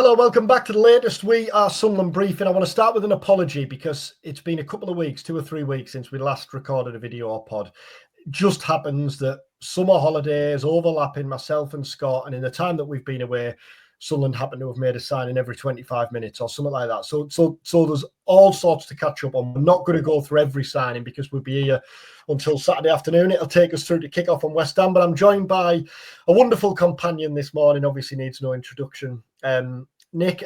Hello, welcome back to the latest We Are Sunderland briefing. I want to start with an apology because it's been a couple of weeks, 2 or 3 weeks since we last recorded a video or pod. It just happens that summer holidays overlapping myself and Scott, and in the time that we've been away, Sunderland happened to have made a signing every 25 minutes or something like that. So there's all sorts to catch up on. We're not going to go through every signing because we'll be here until Saturday afternoon. It'll take us through to kick off on West Ham, but I'm joined by a wonderful companion this morning. Obviously needs no introduction. Nick,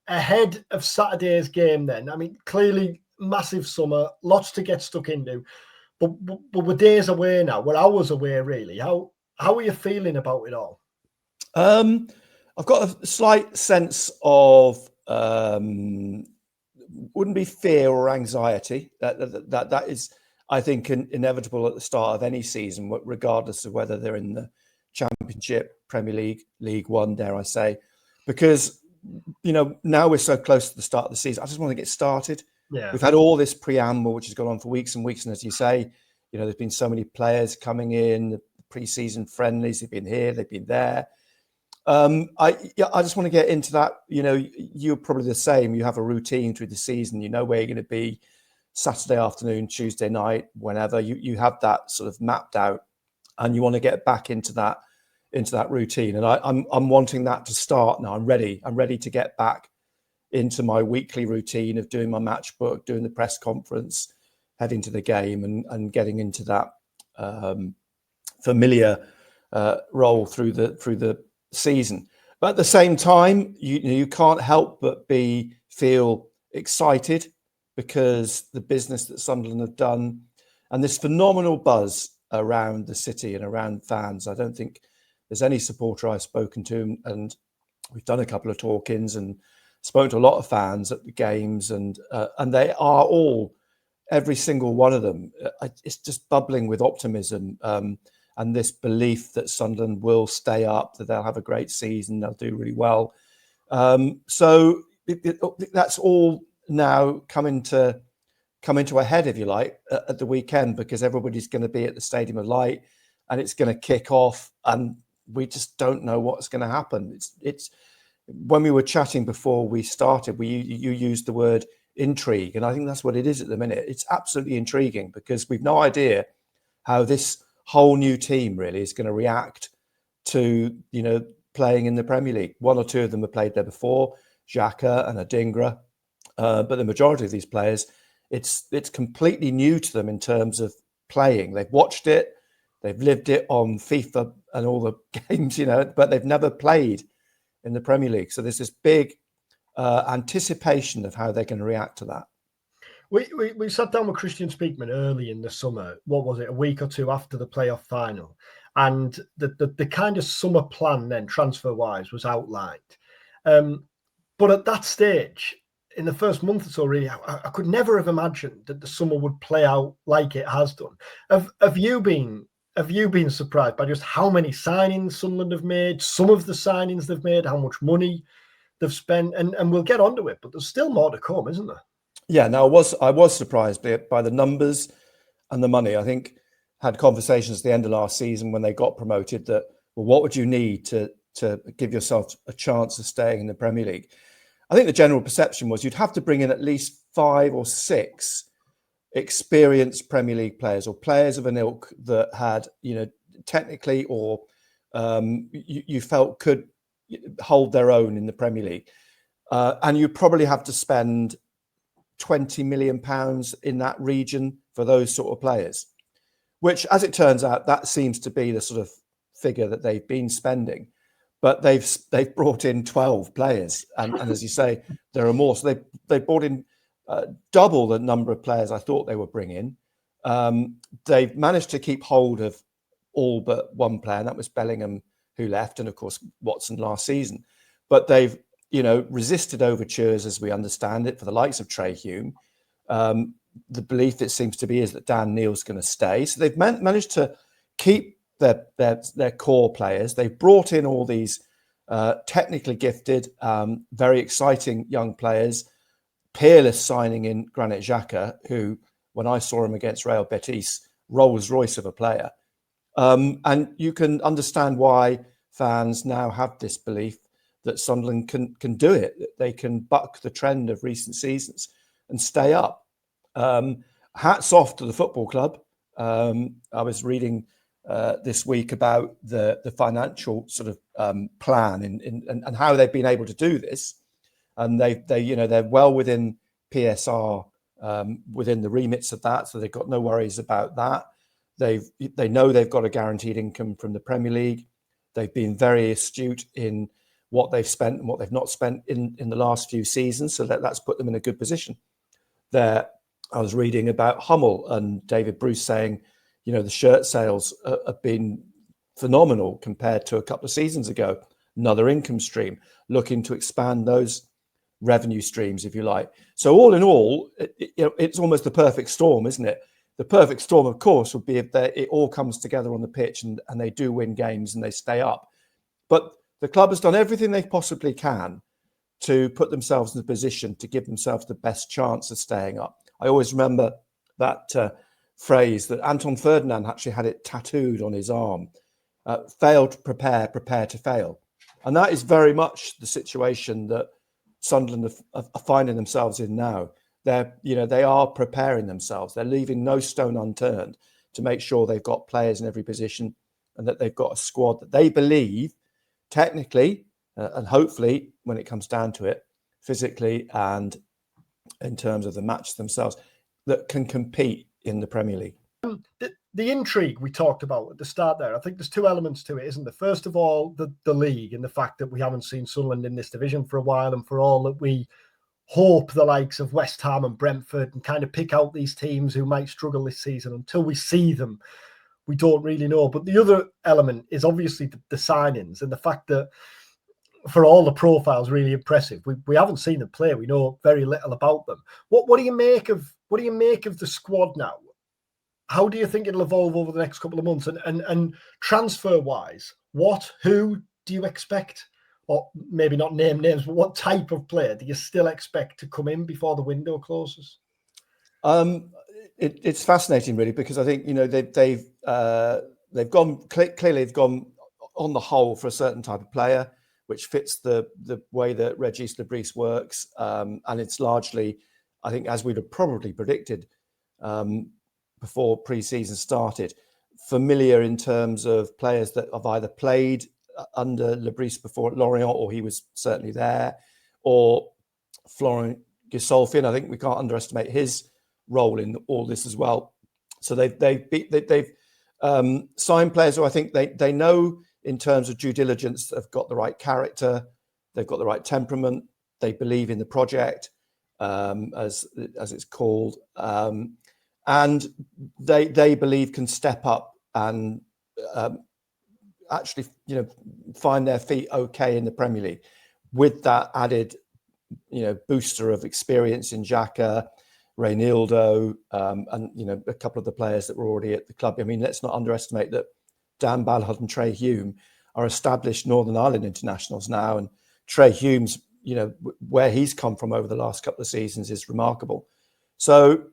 ahead of Saturday's game then, I mean, clearly massive summer, lots to get stuck into, but we're days away now. We're hours away, really. How are you feeling about it all? I've got a slight sense of wouldn't be fear or anxiety. That is, I think, inevitable at the start of any season, regardless of whether they're in the Championship, Premier League, League One, dare I say, because now we're so close to the start of the season. I just want to get started. Yeah, we've had all this preamble, which has gone on for weeks and weeks, and as you say, there's been so many players coming in. The pre-season friendlies, they've been here, they've been there. I just want to get into that. You're probably the same. You have a routine through the season. You know where you're going to be Saturday afternoon, Tuesday night, whenever. You have that sort of mapped out, and you want to get back into that routine. And I'm wanting that to start now. I'm ready to get back into my weekly routine of doing my match book, doing the press conference, heading to the game, and getting into that familiar role through the season. But at the same time, you can't help but feel excited because the business that Sunderland have done and this phenomenal buzz around the city and around fans. I don't think there's any supporter I've spoken to, and we've done a couple of talk-ins and spoken to a lot of fans at the games, and they are all, every single one of them, it's just bubbling with optimism and this belief that Sunderland will stay up, that they'll have a great season, they'll do really well. So that's all now coming to a head, if you like, at the weekend, because everybody's going to be at the Stadium of Light and it's going to kick off, and we just don't know what's going to happen. It's when we were chatting before we started, you used the word intrigue, and I think that's what it is at the minute. It's absolutely intriguing because we've no idea how this whole new team really is going to react to playing in the Premier League. One or two of them have played there before, Xhaka and Adingra, but the majority of these players, it's completely new to them in terms of playing. They've watched it, they've lived it on FIFA and all the games, but they've never played in the Premier League. So there's this big anticipation of how they're going to react to that. We sat down with Christian Speakman early in the summer. What was it, a week or two after the playoff final? And the kind of summer plan then, transfer-wise, was outlined. But at that stage, in the first month or so, really, I could never have imagined that the summer would play out like it has done. Have you been surprised by just how many signings Sunderland have made, some of the signings they've made, how much money they've spent? And we'll get onto it, but there's still more to come, isn't there? Yeah, no, I was surprised by the numbers and the money. I think had conversations at the end of last season when they got promoted that, well, what would you need to give yourself a chance of staying in the Premier League? I think the general perception was you'd have to bring in at least 5 or 6 experienced Premier League players, or players of an ilk that had, technically or you felt could hold their own in the Premier League. And you probably have to spend £20 million in that region for those sort of players, which, as it turns out, that seems to be the sort of figure that they've been spending. But they've brought in 12 players, and as you say, there are more. So they brought in double the number of players I thought they would bring in. They've managed to keep hold of all but one player, and that was Bellingham, who left, and of course Watson last season. But they've resisted overtures, as we understand it, for the likes of Trey Hume. The belief, it seems to be, is that Dan Neil's going to stay. So they've managed to keep their core players. They've brought in all these technically gifted, very exciting young players. Peerless signing in Granit Xhaka, who, when I saw him against Real Betis, Rolls Royce of a player. And you can understand why fans now have this belief that Sunderland can do it, that they can buck the trend of recent seasons and stay up. Hats off to the football club. I was reading this week about the financial sort of plan and how they've been able to do this, and they're well within PSR, within the remits of that, so they've got no worries about that. They know they've got a guaranteed income from the Premier League. They've been very astute in what they've spent and what they've not spent in the last few seasons, so that's put them in a good position. There, I was reading about Hummel and David Bruce saying, the shirt sales have been phenomenal compared to a couple of seasons ago. Another income stream, looking to expand those revenue streams, if you like. So all in all, it's almost the perfect storm, isn't it? The perfect storm, of course, would be if it all comes together on the pitch and they do win games and they stay up. But the club has done everything they possibly can to put themselves in a position to give themselves the best chance of staying up. I always remember that phrase that Anton Ferdinand actually had it tattooed on his arm. Fail to prepare, prepare to fail. And that is very much the situation that Sunderland are finding themselves in now. They are preparing themselves. They're leaving no stone unturned to make sure they've got players in every position and that they've got a squad that they believe technically and hopefully, when it comes down to it, physically and in terms of the match themselves, that can compete in the Premier League. The intrigue we talked about at the start there, I think there's two elements to it, isn't there? First of all, the league and the fact that we haven't seen Sunderland in this division for a while, and for all that we hope the likes of West Ham and Brentford and kind of pick out these teams who might struggle this season, until we see them, we don't really know. But the other element is obviously the signings and the fact that, for all the profiles really impressive, we haven't seen them play. We know very little about them. What do you make of the squad now? How do you think it'll evolve over the next couple of months? And transfer wise, who do you expect, or maybe not name names, but what type of player do you still expect to come in before the window closes? It's fascinating, really, because I think they've gone on the whole for a certain type of player, which fits the way that Régis Le Bris works, and it's largely, I think, as we'd have probably predicted before pre-season started, familiar in terms of players that have either played under Le Bris before at Lorient, or he was certainly there, or Florent Gisolfin. I think we can't underestimate his role in all this as well. So they've signed players who I think they know in terms of due diligence have got the right character, they've got the right temperament, they believe in the project, as it's called, and they believe can step up and actually find their feet okay in the Premier League with that added booster of experience in Xhaka, Reynildo, and a couple of the players that were already at the club. I mean, let's not underestimate that Dan Ballard and Trey Hume are established Northern Ireland internationals now, and Trey Hume's where he's come from over the last couple of seasons is remarkable. So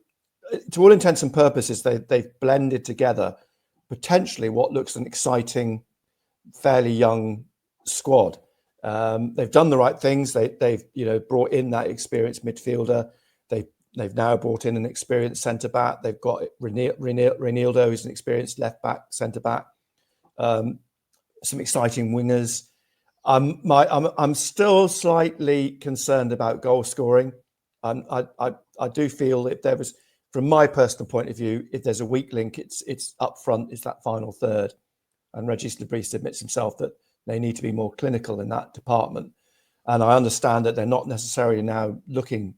to all intents and purposes, they've blended together potentially what looks an exciting, fairly young squad. They've done the right things. They've brought in that experienced midfielder. They've now brought in an experienced centre back. They've got Reynildo, who's an experienced left back, centre back. Some exciting wingers. I'm still slightly concerned about goal scoring. I do feel if there was, from my personal point of view, if there's a weak link, it's up front, it's that final third. And Régis Le Bris admits himself that they need to be more clinical in that department. And I understand that they're not necessarily now looking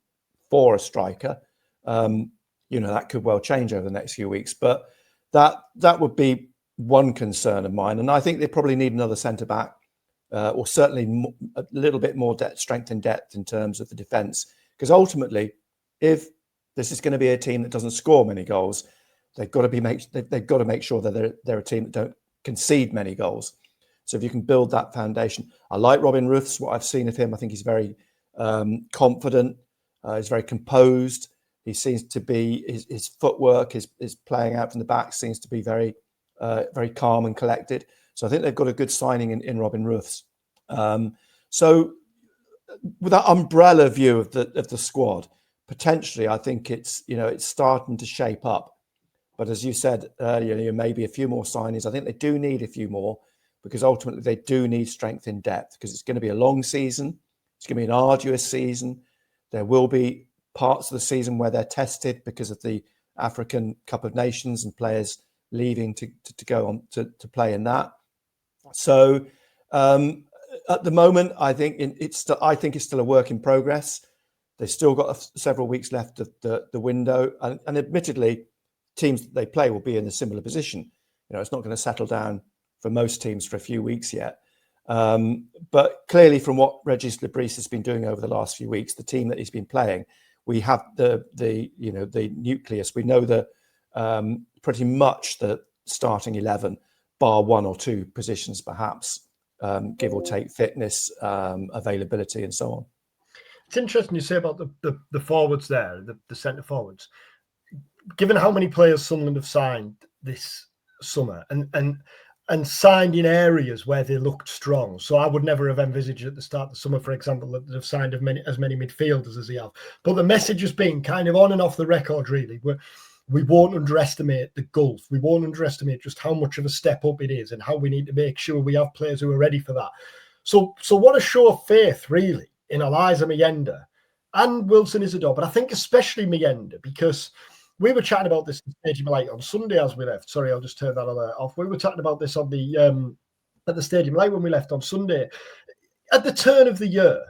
for a striker. That could well change over the next few weeks. But that would be one concern of mine. And I think they probably need another centre-back, or certainly a little bit more strength and depth in terms of the defence. Because ultimately, if this is going to be a team that doesn't score many goals, they've got to make sure that they're a team that don't concede many goals. So if you can build that foundation, I like Robin Ruths. What I've seen of him, I think he's very confident. He's very composed. He seems to be his footwork, his playing out from the back seems to be very calm and collected. So I think they've got a good signing in Robin Ruths. So with that umbrella view of the squad, potentially, I think it's starting to shape up. But as you said earlier, maybe a few more signings. I think they do need a few more, because ultimately they do need strength in depth, because it's going to be a long season. It's going to be an arduous season. There will be parts of the season where they're tested because of the African Cup of Nations and players leaving to go on to play in that. So at the moment, I think it's still a work in progress. They've still got several weeks left of the window, and admittedly, teams that they play will be in a similar position. It's not going to settle down for most teams for a few weeks yet. But clearly, from what Regis Lebris has been doing over the last few weeks, the team that he's been playing, we have the nucleus. We know the pretty much the starting 11, bar one or two positions, perhaps, give or take fitness, availability, and so on. It's interesting you say about the forwards there, the centre forwards. Given how many players Sunderland have signed this summer, and signed in areas where they looked strong. So I would never have envisaged at the start of the summer, for example, that they've signed as many midfielders as they have. But the message has been kind of on and off the record, really. We won't underestimate the gulf. We won't underestimate just how much of a step up it is, and how we need to make sure we have players who are ready for that. So what a show of faith, really, in Eliza Mayenda and Wilson Isidore. But I think especially Mayenda, because we were chatting about this at the Stadium Light on Sunday as we left. Sorry, I'll just turn that alert off. We were talking about this on the at the Stadium Light when we left on Sunday. At the turn of the year,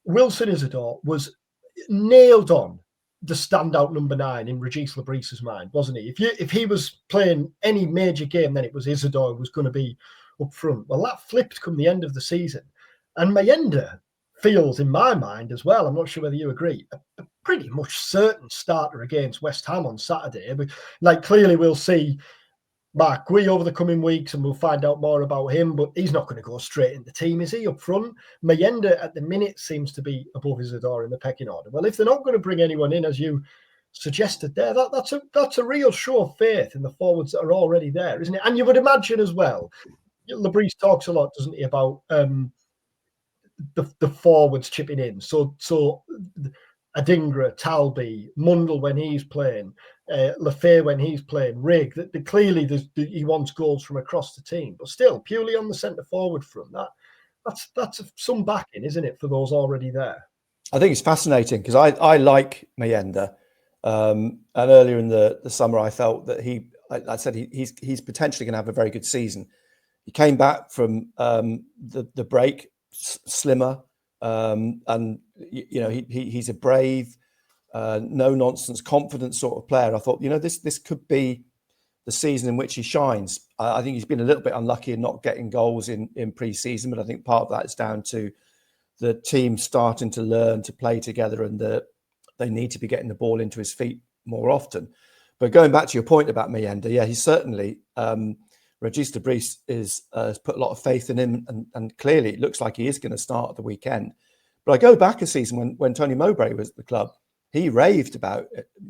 Wilson Isidore was nailed on the standout number 9 in Regis Lebris's mind, wasn't he? If he was playing any major game, then it was Isidore who was going to be up front. Well, that flipped come the end of the season. And Mayenda feels, in my mind as well, I'm not sure whether you agree, a pretty much certain starter against West Ham on Saturday. But clearly we'll see Mark Gui over the coming weeks, and we'll find out more about him, but he's not going to go straight in the team, is he, up front? Mayenda at the minute seems to be above Isidore in the pecking order. Well, if they're not going to bring anyone in, as you suggested there, that's a real show of faith in the forwards that are already there, isn't it? And you would imagine as well, Lebris talks a lot, doesn't he, about the forwards chipping in. So Adingra, Talby, Mundell when he's playing, Lefay when he's playing, Rigg. Clearly he wants goals from across the team, but still purely on the centre forward front, that's some backing, isn't it, for those already there? I think it's fascinating because I like Mayenda, and earlier in the summer I felt that I said he's potentially going to have a very good season. He came back from the break slimmer, and he's a brave, no nonsense, confident sort of player. I thought, this could be the season in which he shines. I think he's been a little bit unlucky in not getting goals in pre-season, but I think part of that is down to the team starting to learn to play together, and they need to be getting the ball into his feet more often. But going back to your point about Mayenda, yeah, he's certainly Regis Lebris has put a lot of faith in him, and clearly it looks like he is going to start at the weekend. But I go back a season when Tony Mowbray was at the club, he raved about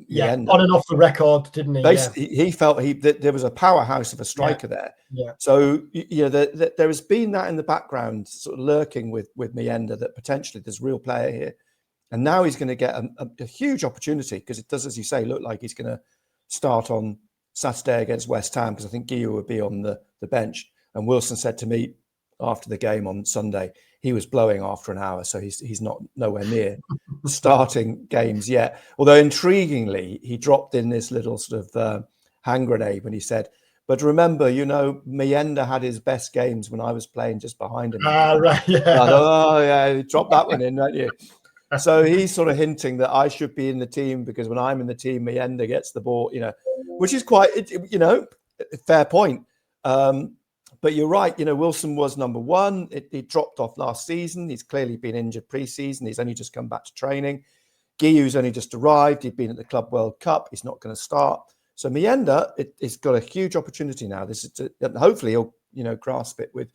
Mayenda. On and off the record, didn't he? Basically, he felt that there was a powerhouse of a striker there. Yeah. So there has been that in the background, sort of lurking with Mayenda, that potentially there's a real player here, and now he's going to get a huge opportunity, because it does, as you say, look like he's going to start on Saturday against West Ham, because I think Guillou would be on the bench. And Wilson said to me after the game on Sunday, he was blowing after an hour, so he's not nowhere near starting games yet. Although intriguingly, he dropped in this little sort of hand grenade when he said, "But remember, Mayenda had his best games when I was playing just behind him." Right, yeah. I thought, oh yeah, he dropped that one in, don't you? So he's sort of hinting that I should be in the team, because when I'm in the team, Mayenda gets the ball, which is quite, fair point. But you're right. Wilson was number 1. He dropped off last season. He's clearly been injured pre-season. He's only just come back to training. Guillou's only just arrived. He'd been at the Club World Cup. He's not going to start. So Mayenda, it's got a huge opportunity now. And hopefully he'll, grasp it with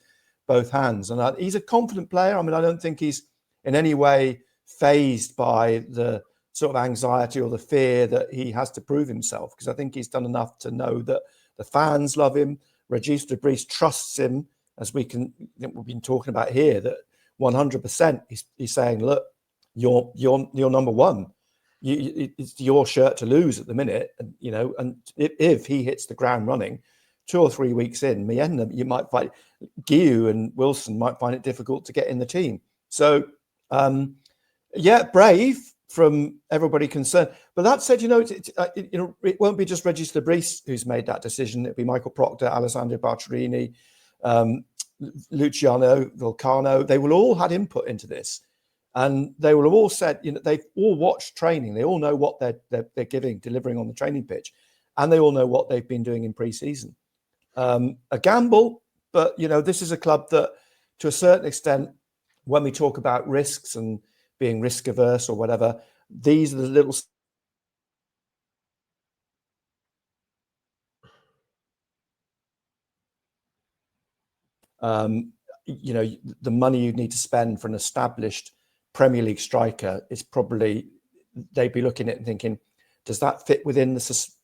both hands. And he's a confident player. I mean, I don't think he's in any way fazed by the sort of anxiety or the fear that he has to prove himself, because I think he's done enough to know that the fans love him. Regis Lebris trusts him, as we've been talking about here, that 100%. He's saying, look, you're number one. It's your shirt to lose at the minute, and and if he hits the ground running, 2 or 3 weeks in, Mienda, you might find Guiu and Wilson might find it difficult to get in the team. So, brave from everybody concerned. But that said, it won't be just Regis Lebris who's made that decision. It'll be Michael Proctor, Alessandro Bartolini, Luciano Vulcano. They will all had input into this. And they will have all said, they've all watched training. They all know what they're delivering on the training pitch. And they all know what they've been doing in pre-season. A gamble, but, this is a club that, to a certain extent, when we talk about risks and being risk averse or whatever, these are the little... the money you need to spend for an established Premier League striker is probably, they'd be looking at it and thinking, does that fit within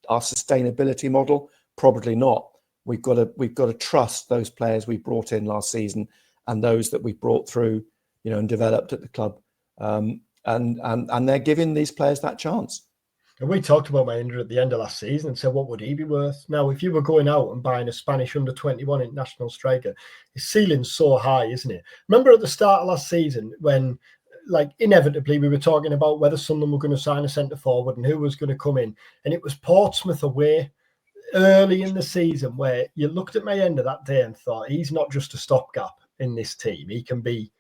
our sustainability model? Probably not. We've got to trust those players we brought in last season and those that we brought through, and developed at the club. And they're giving these players that chance. And we talked about Mienda at the end of last season and said, what would he be worth? Now, if you were going out and buying a Spanish under-21 international striker, his ceiling's so high, isn't it? Remember at the start of last season when, inevitably we were talking about whether Sunderland were going to sign a centre-forward and who was going to come in. And it was Portsmouth away early in the season where you looked at Mienda that day and thought, he's not just a stopgap in this team. He can be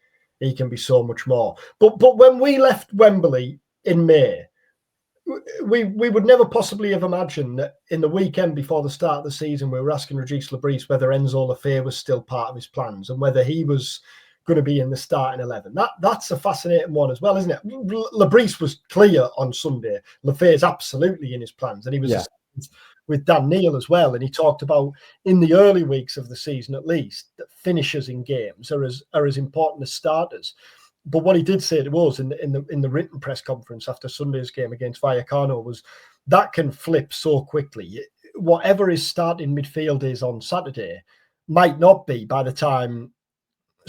so much more. But when we left Wembley in May, we would never possibly have imagined that in the weekend before the start of the season, we were asking Regis Lebris whether Enzo Lefay was still part of his plans and whether he was going to be in the starting 11. That's a fascinating one as well, isn't it? Lebris was clear on Sunday. Lefay is absolutely in his plans, and he was with Dan Neil as well. And he talked about in the early weeks of the season, at least, that finishers in games are as important as starters. But what he did say to us in the written press conference after Sunday's game against Vallecano was that can flip so quickly. Whatever his starting midfield is on Saturday might not be by the time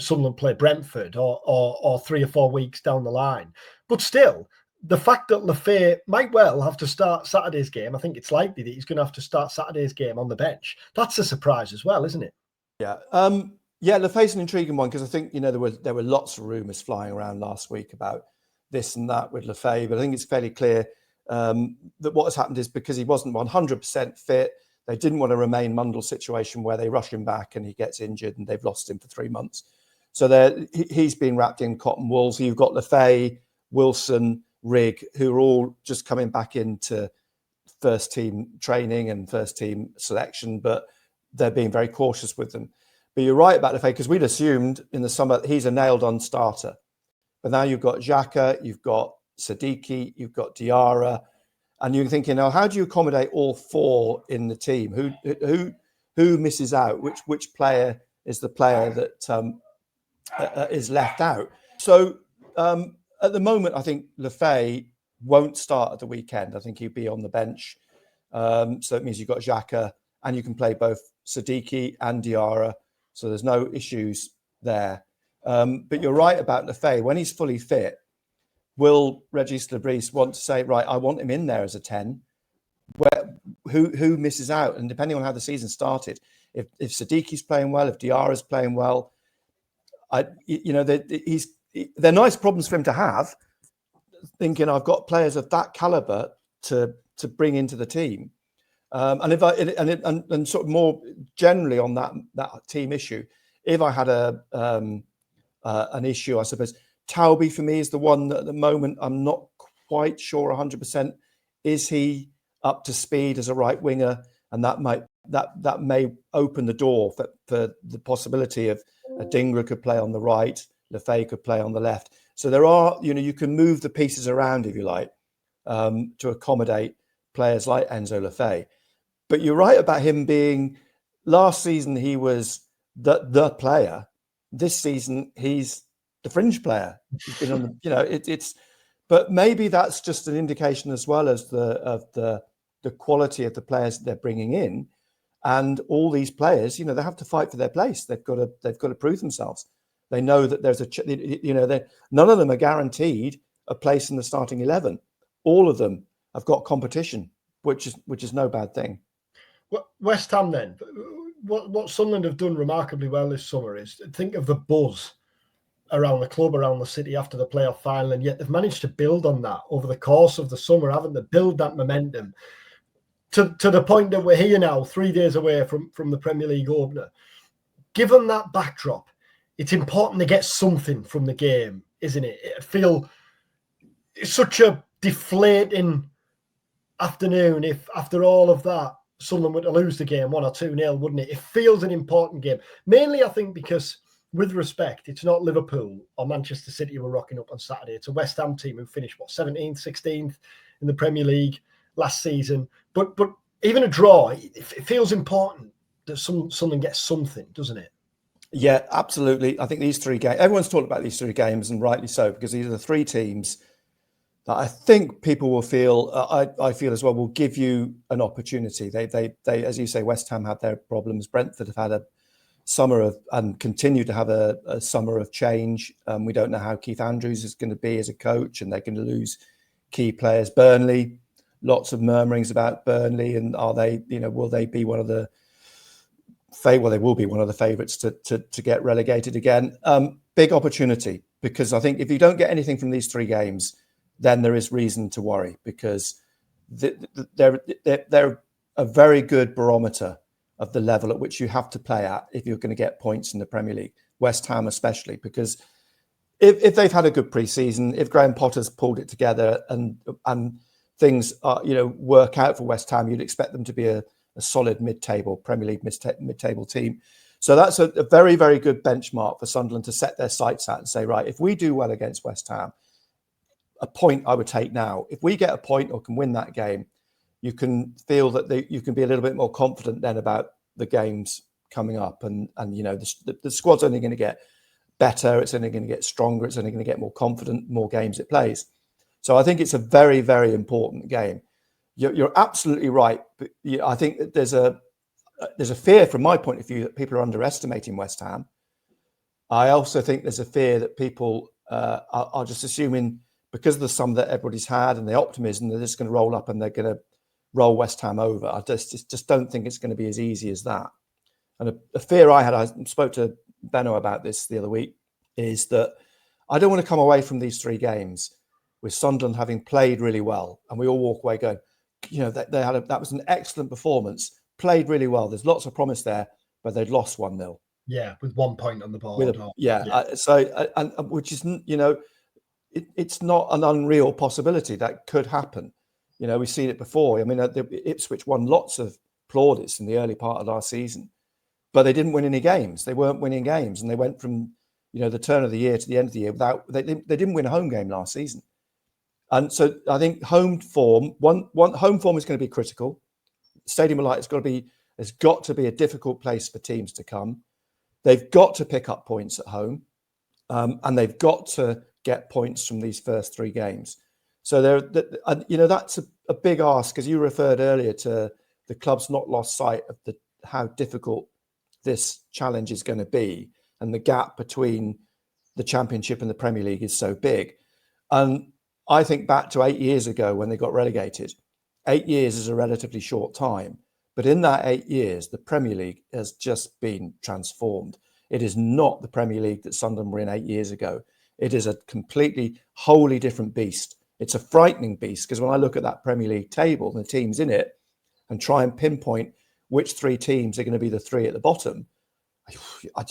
Sunderland play Brentford or 3 or 4 weeks down the line. But still, the fact that Lefay might well have to start Saturday's game, I think it's likely that he's going to have to start Saturday's game on the bench. That's a surprise as well, isn't it? Yeah. Lefay's an intriguing one because I think, there were lots of rumours flying around last week about this and that with Lefay, but I think it's fairly clear that what has happened is because he wasn't 100% fit, they didn't want to remain Mundell's situation where they rush him back and he gets injured and they've lost him for 3 months. So he's been wrapped in cotton wool. So you've got Lefay, Wilson, Rigg, who are all just coming back into first team training and first team selection, but they're being very cautious with them. But you're right about Lefay, because we'd assumed in the summer he's a nailed-on starter. But now you've got Xhaka, you've got Siddiqui, you've got Diarra, and you're thinking, now how do you accommodate all four in the team? Who misses out? Which player is the player that is left out? So at the moment, I think Lefay won't start at the weekend. I think he'll be on the bench. So it means you've got Xhaka, and you can play both Siddiqui and Diarra. So there's no issues there. But you're right about Lefay. When he's fully fit, will Regis Lebris want to say, right, I want him in there as a 10? Who misses out? And depending on how the season started, if Siddiqui's playing well, if Diarra's playing well, they're nice problems for him to have, thinking I've got players of that caliber to bring into the team. And sort of more generally on that team issue, if I had an issue, I suppose Taubi for me is the one that at the moment I'm not quite sure 100%. Is he up to speed as a right winger? And that may open the door for the possibility of a Dingra could play on the right, Lefay could play on the left. So there are, you can move the pieces around, if you like, to accommodate players like Enzo Lefay. But you're right about him being, last season he was the player. This season he's the fringe player. He's been on the, but maybe that's just an indication as well as the quality of the players that they're bringing in, and all these players, they have to fight for their place. They've got to prove themselves. They know that there's none of them are guaranteed a place in the starting 11. All of them have got competition, which is no bad thing. West Ham then, what Sunderland have done remarkably well this summer is think of the buzz around the club, around the city after the playoff final, and yet they've managed to build on that over the course of the summer, haven't they? Build that momentum to the point that we're here now, 3 days away from the Premier League opener. Given that backdrop, it's important to get something from the game, isn't it? I feel it's such a deflating afternoon if after all of that Sunderland were to lose the game 1 or 2-0, wouldn't it? It feels an important game. Mainly, I think, because with respect, it's not Liverpool or Manchester City who are rocking up on Saturday. It's a West Ham team who finished, 17th, 16th in the Premier League last season. But even a draw, it feels important that Sunderland gets something, doesn't it? Yeah, absolutely. I think these 3 games, everyone's talking about these 3 games, and rightly so, because these are the 3 teams that I think people will feel, I feel as well, will give you an opportunity. They, as you say, West Ham had their problems. Brentford have had a summer of, and continue to have a summer of change. We don't know how Keith Andrews is going to be as a coach, and they're going to lose key players. Burnley, lots of murmurings about Burnley, and are they, will they be one of the, well, they will be one of the favourites to get relegated again. Big opportunity, because I think if you don't get anything from these 3 games, then there is reason to worry, because they're a very good barometer of the level at which you have to play at if you're going to get points in the Premier League. West Ham especially, because if they've had a good pre-season, if Graham Potter's pulled it together and things are, work out for West Ham, you'd expect them to be a solid mid-table Premier League mid-table team. So that's a very, very good benchmark for Sunderland to set their sights at and say, right, if we do well against West Ham, a point I would take now. If we get a point or can win that game, you can feel that you can be a little bit more confident then about the games coming up. And the squad's only going to get better. It's only going to get stronger. It's only going to get more confident, more games it plays. So I think it's a very, very important game. You're absolutely right. But I think that there's a fear from my point of view that people are underestimating West Ham. I also think there's a fear that people are just assuming, because of the sum that everybody's had and the optimism, they're just going to roll up and they're going to roll West Ham over. I just don't think it's going to be as easy as that. And a fear I had, I spoke to Benno about this the other week, is that I don't want to come away from these 3 games with Sunderland having played really well, and we all walk away going, that was an excellent performance, played really well. There's lots of promise there, but they'd lost 1-0. Yeah, with 1 point on the board. Which is, it's not an unreal possibility that could happen. We've seen it before. I mean, Ipswich won lots of plaudits in the early part of last season, but they didn't win any games. They weren't winning games, and they went from the turn of the year to the end of the year without. They didn't win a home game last season, and so I think home form is going to be critical. Stadium of Light has got to be a difficult place for teams to come. They've got to pick up points at home, and they've got to get points from these first 3 games. So that's a big ask, because you referred earlier to the club's not lost sight of how difficult this challenge is going to be, and the gap between the Championship and the Premier League is so big. And I think back to 8 years ago when they got relegated. 8 years is a relatively short time, but in that 8 years, the Premier League has just been transformed. It is not the Premier League that Sunderland were in 8 years ago. It is a completely, wholly different beast. It's a frightening beast, because when I look at that Premier League table and the teams in it and try and pinpoint which 3 teams are going to be the 3 at the bottom, I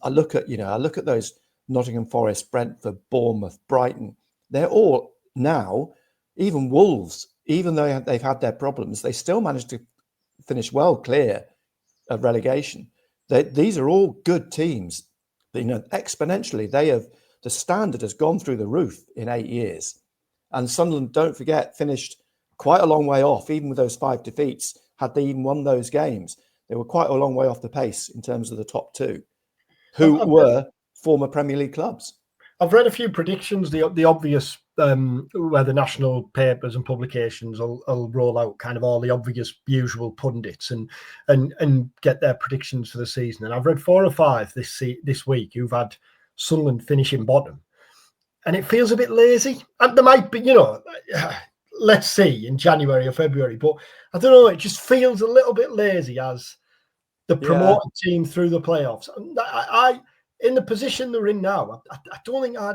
look at those Nottingham Forest, Brentford, Bournemouth, Brighton. They're all now, even Wolves, even though they've had their problems, they still managed to finish well clear of relegation. These are all good teams. Exponentially, the standard has gone through the roof in 8 years. And Sunderland, don't forget, finished quite a long way off, even with those 5 defeats. Had they even won those games, they were quite a long way off the pace in terms of the top 2, who were former Premier League clubs. I've read a few predictions, the obvious, where the national papers and publications will roll out kind of all the obvious usual pundits and get their predictions for the season. And I've read 4 or 5 this week who've had Sunderland finishing bottom. And it feels a bit lazy. And there might be, let's see in January or February, but I don't know, it just feels a little bit lazy as the promoted team through the playoffs. And I in the position they're in now, I don't think I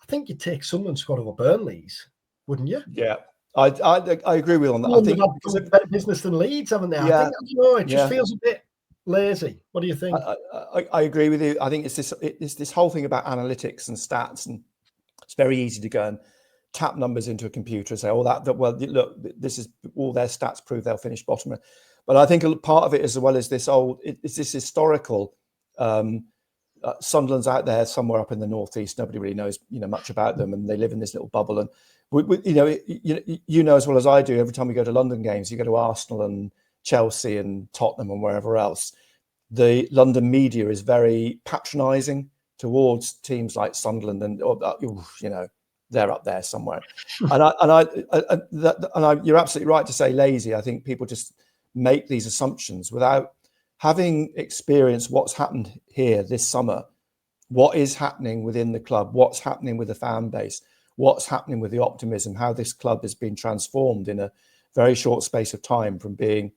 think you'd take Sunderland squad over Burnley's, wouldn't you? Yeah. I agree with you on that. I think they've had better business than Leeds, haven't they? Yeah. I think it just feels a bit lazy. What do you think? I agree with you. I think it's this whole thing about analytics and stats, and it's very easy to go and tap numbers into a computer and say, "Oh, well, look, this is all their stats prove they'll finish bottom." But I think a part of it, as well as this it's this historical. Sunderland's out there somewhere up in the northeast. Nobody really knows, much about them, and they live in this little bubble. And you know as well as I do. Every time we go to London games, you go to Arsenal and Chelsea and Tottenham and wherever else. The London media is very patronising towards teams like Sunderland, and they're up there somewhere. and you're absolutely right to say lazy. I think people just make these assumptions without having experienced what's happened here this summer, what is happening within the club, what's happening with the fan base, what's happening with the optimism, how this club has been transformed in a very short space of time from being,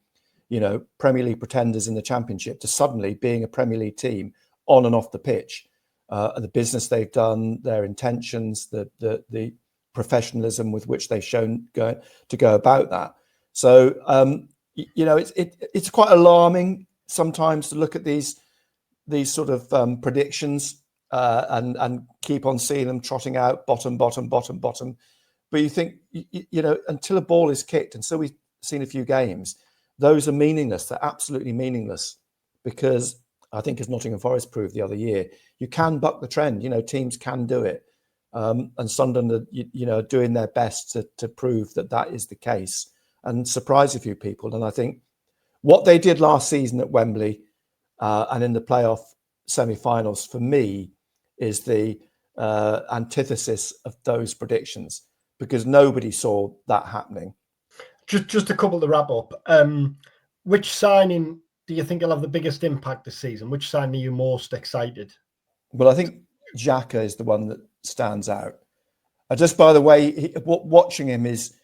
Premier League pretenders in the Championship to suddenly being a Premier League team on and off the pitch. The business they've done, their intentions, the professionalism with which they've shown to go about that. So, it's quite alarming sometimes to look at these sort of predictions and keep on seeing them trotting out bottom. But you think, until a ball is kicked, and so we've seen a few games, those are meaningless. They're absolutely meaningless, because I think, as Nottingham Forest proved the other year, you can buck the trend. Teams can do it. And Sunderland are, doing their best to prove that is the case and surprise a few people. And I think what they did last season at Wembley and in the playoff semi-finals, for me, is the antithesis of those predictions, because nobody saw that happening. Just a couple to wrap up. Which signing do you think will have the biggest impact this season? Which signing are you most excited? Well, I think Xhaka is the one that stands out. Just by the way, watching him is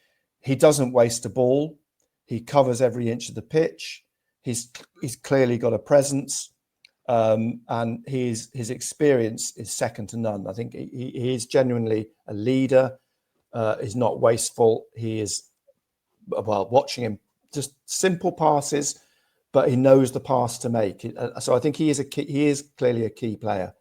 he doesn't waste a ball. He covers every inch of the pitch. He's clearly got a presence, and his experience is second to none. I think he is genuinely a leader. He's not wasteful. He is, well, watching him, just simple passes, but he knows the pass to make. So I think he is clearly a key player.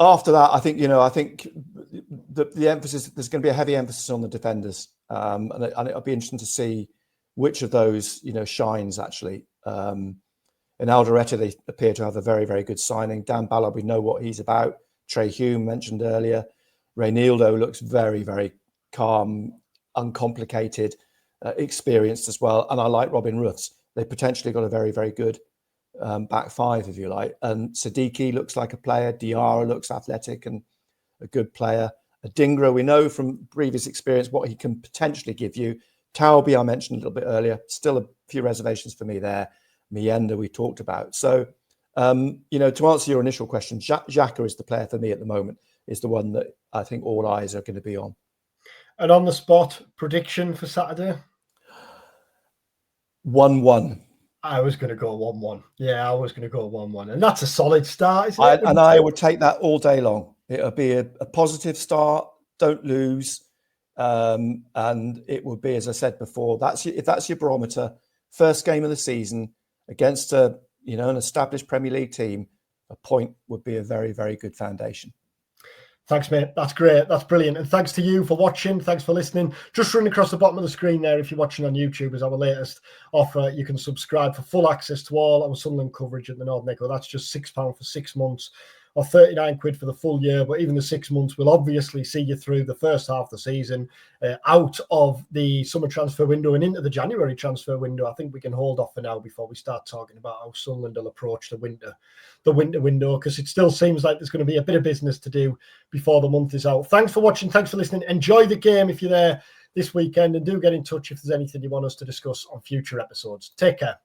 After that, I think the emphasis, there's going to be a heavy emphasis on the defenders, and it'll be interesting to see which of those shines actually. In Alderete, they appear to have a very, very good signing. Dan Ballard, we know what he's about. Trey Hume mentioned earlier. Reynaldo looks very, very calm, uncomplicated, experienced as well. And I like Robin Ruths. They potentially got a very, very good back five, if you like. And Siddiqui looks like a player. Diarra looks athletic and a good player. Adingra, we know from previous experience what he can potentially give you. Taubi, I mentioned a little bit earlier. Still a few reservations for me there. Mienda, we talked about. So, to answer your initial question, Xhaka is the player for me at the moment, is the one that I think all eyes are going to be on. And on the spot, prediction for Saturday? 1-1. I was going to go 1-1. Yeah, I was going to go 1-1. And that's a solid start, isn't it? I would take that all day long. It'll be a positive start. Don't lose. And it would be, as I said before, if that's your barometer, first game of the season against an established Premier League team, a point would be a very, very good foundation. Thanks, mate. That's great. That's brilliant. And thanks to you for watching. Thanks for listening. Just running across the bottom of the screen there, if you're watching on YouTube, is our latest offer. You can subscribe for full access to all our Sunderland coverage at the Northern Echo. That's just £6 for 6 months, or 39 quid for the full year. But even the 6 months will obviously see you through the first half of the season, out of the summer transfer window and into the January transfer window. I think we can hold off for now before we start talking about how Sunderland will approach the winter window, because it still seems like there's going to be a bit of business to do before the month is out. Thanks for watching. Thanks for listening. Enjoy the game if you're there this weekend, and do get in touch if there's anything you want us to discuss on future episodes. Take care.